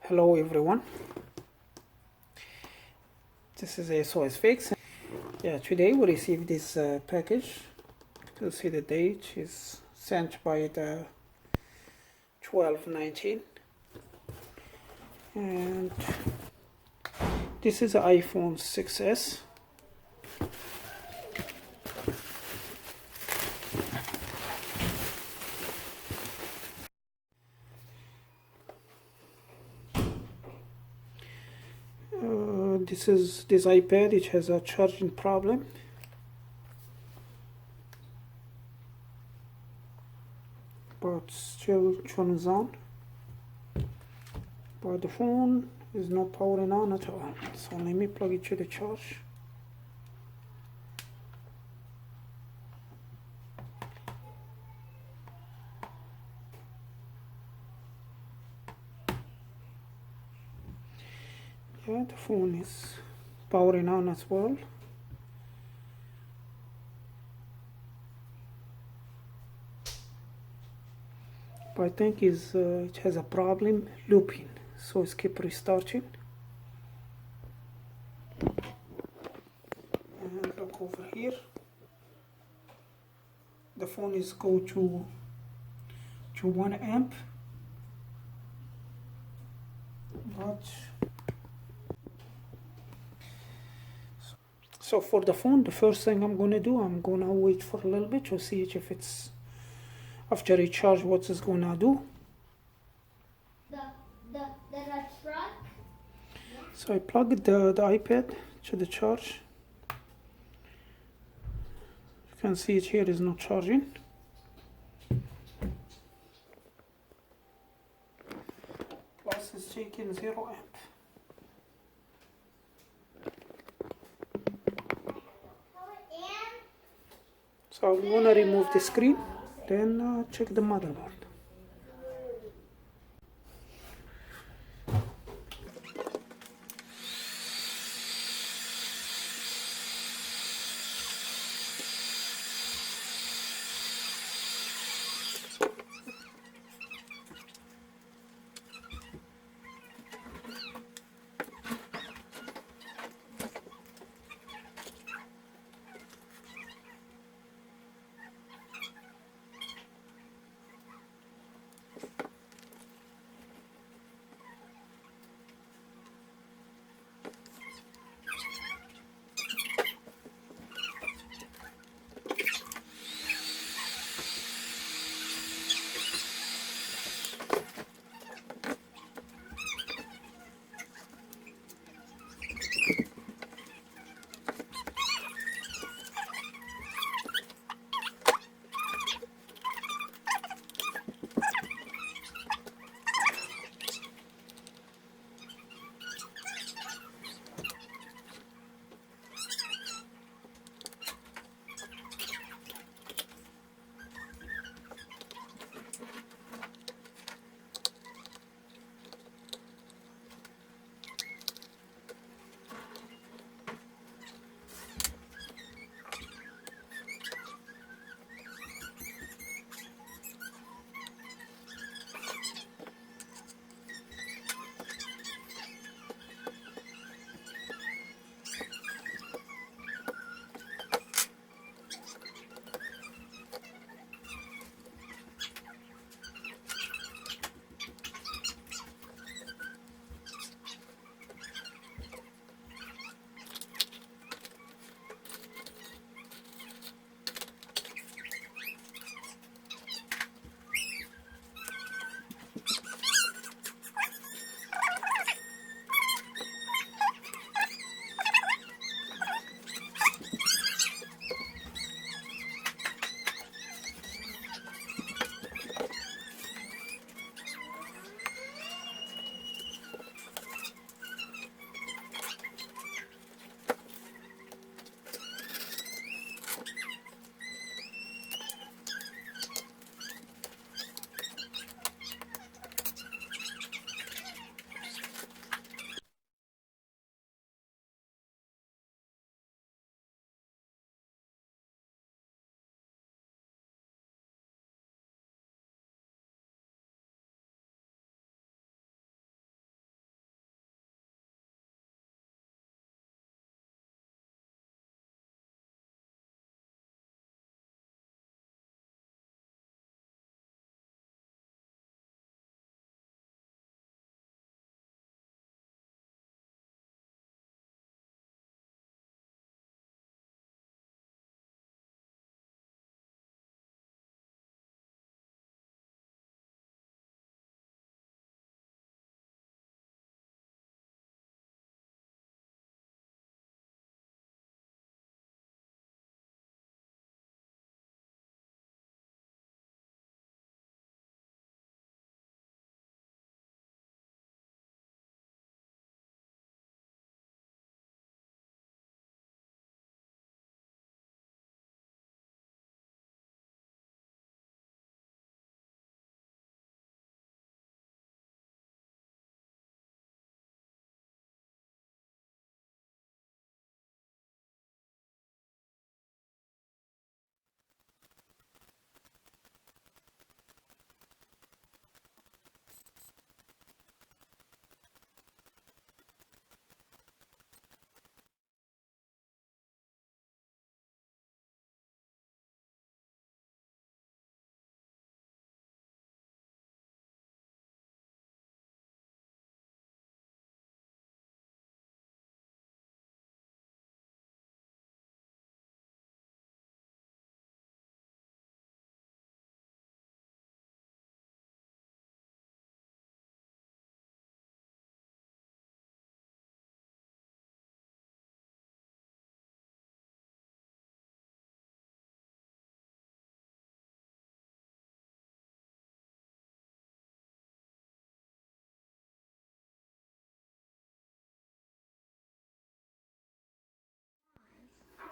Hello everyone, this is SOS Fix. Today we received this package. You can see the date is sent by the 12/19, and this is the iPhone 6s. This iPad. It has a charging problem, but still turns on. But the phone is not powering on at all. So let me plug it to the charge. The phone is powering on as well. But I think it has a problem looping, so it's keep restarting. And look over here, the phone is go to 1 amp, but so for the phone, the first thing I'm gonna do, I'm gonna wait for a little bit to see if it's after it charge, what it's gonna do. The truck. So I plugged the iPad to the charge. You can see it here is not charging. Plus it's taking 0 amp. So I'm gonna remove the screen, then check the motherboard.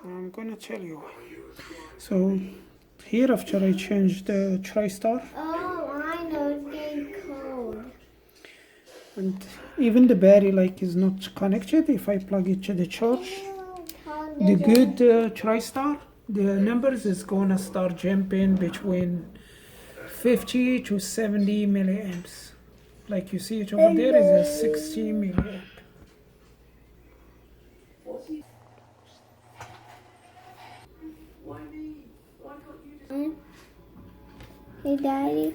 I'm gonna tell you. So here after I changed the TriStar, Oh, I know it's getting cold. and even the battery like is not connected. If I plug it to the charge, the good TriStar, the numbers is gonna start jumping between 50 to 70 milliamps. Like you see it over there is a 60 milliamp. Hey, Daddy.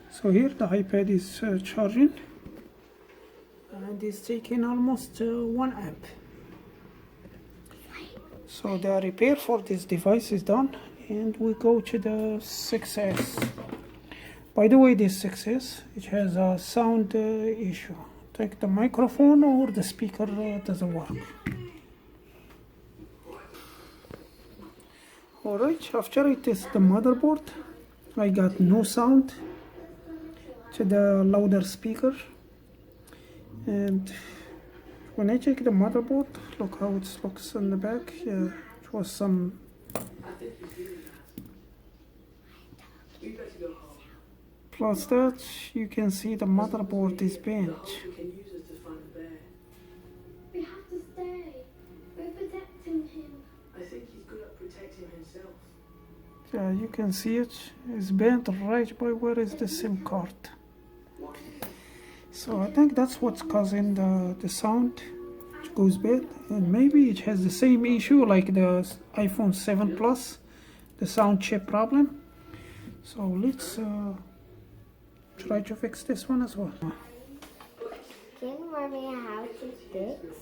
So here the iPad is charging, and it's taking almost 1 amp. So the repair for this device is done, and we go to the 6S. By the way, this 6S, it has a sound issue. Like the microphone or the speaker doesn't work. Alright, after I test the motherboard, I got no sound to the louder speaker. And when I check the motherboard, look how it looks on the back. Yeah, it was some. Plus that, you can see the motherboard is bent. We have to stay. We're protecting him. I think he's good at protecting himself. Yeah, you can see it. It's bent right by where is the SIM card. So I think that's what's causing the sound. It goes bad, and maybe it has the same issue like the iPhone 7 Plus, the sound chip problem. So let's try to fix this one as well. Can you learn me how to fix?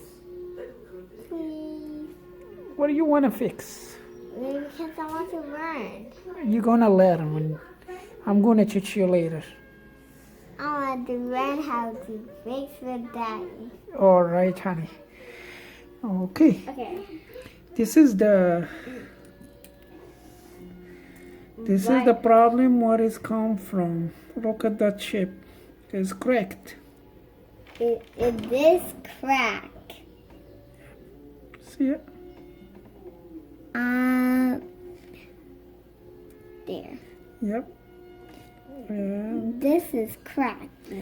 Please. What do you want to fix? Because I want to learn. You're gonna learn when I'm gonna teach you later. I want to learn how to fix with Daddy. All right, honey. Okay, Okay. this is the problem. Where it's come from? Look at that chip. It's cracked. It this crack. See it? There. Yep. And This is cracked.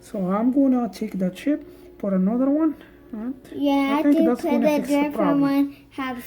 so I'm gonna take the chip, put another one. And You I have think to that's put gonna a fix the different problem. one. Have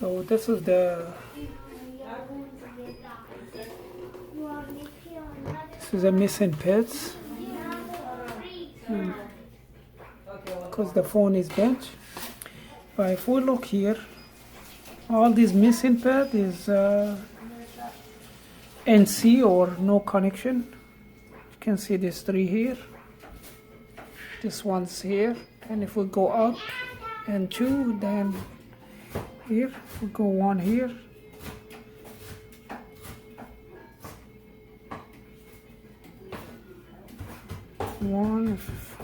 So this is the missing pads because the phone is bent. But if we look here, all these missing pad is NC or no connection. You can see these three here. This one's here, and if we go up and two, then here we go one here. One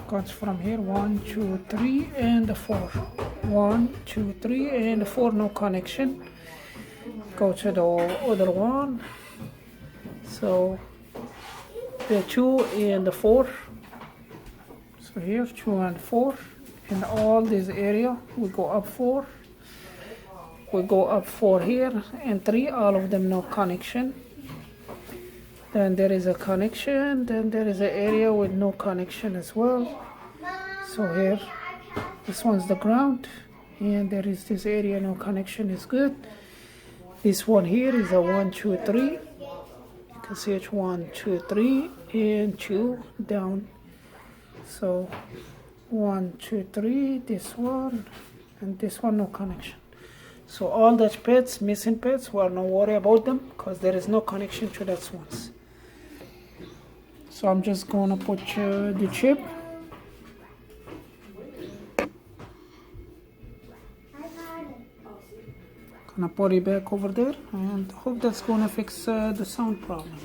comes from here, 1, 2, 3, and 4. 1, 2, 3, and 4, no connection. Go to the other one. So the 2 and the 4. So here 2 and 4, and all this area we go up 4. We go up 4 here and 3, all of them no connection. Then there is a connection, then there is an area with no connection as well. So here, this one's the ground, and there is this area, no connection is good. This one here is a 1, 2, 3. You can see it's 1, 2, 3, and 2 down. So 1, 2, 3, this one, and this one, no connection. So all the pads, missing pads, well, no worry about them because there is no connection to that ones. So I'm just gonna put the chip. Gonna put it back over there and hope that's gonna fix the sound problem.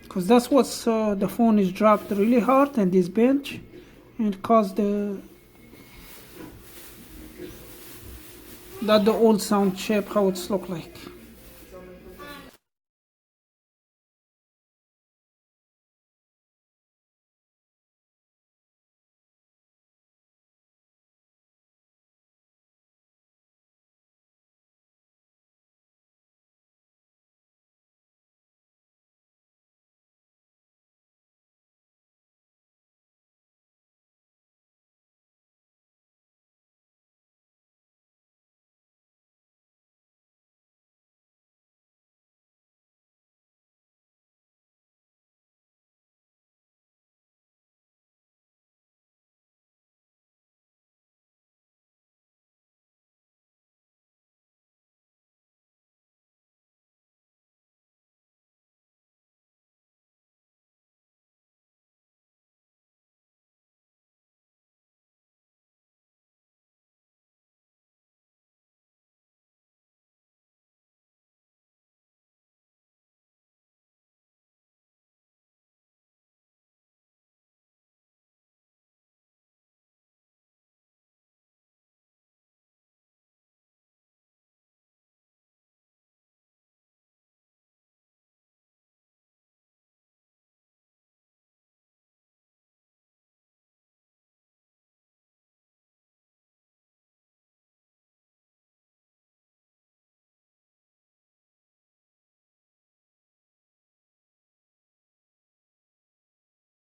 Because that's what's the phone is dropped really hard and this bench and caused the old sound chip how it's look like.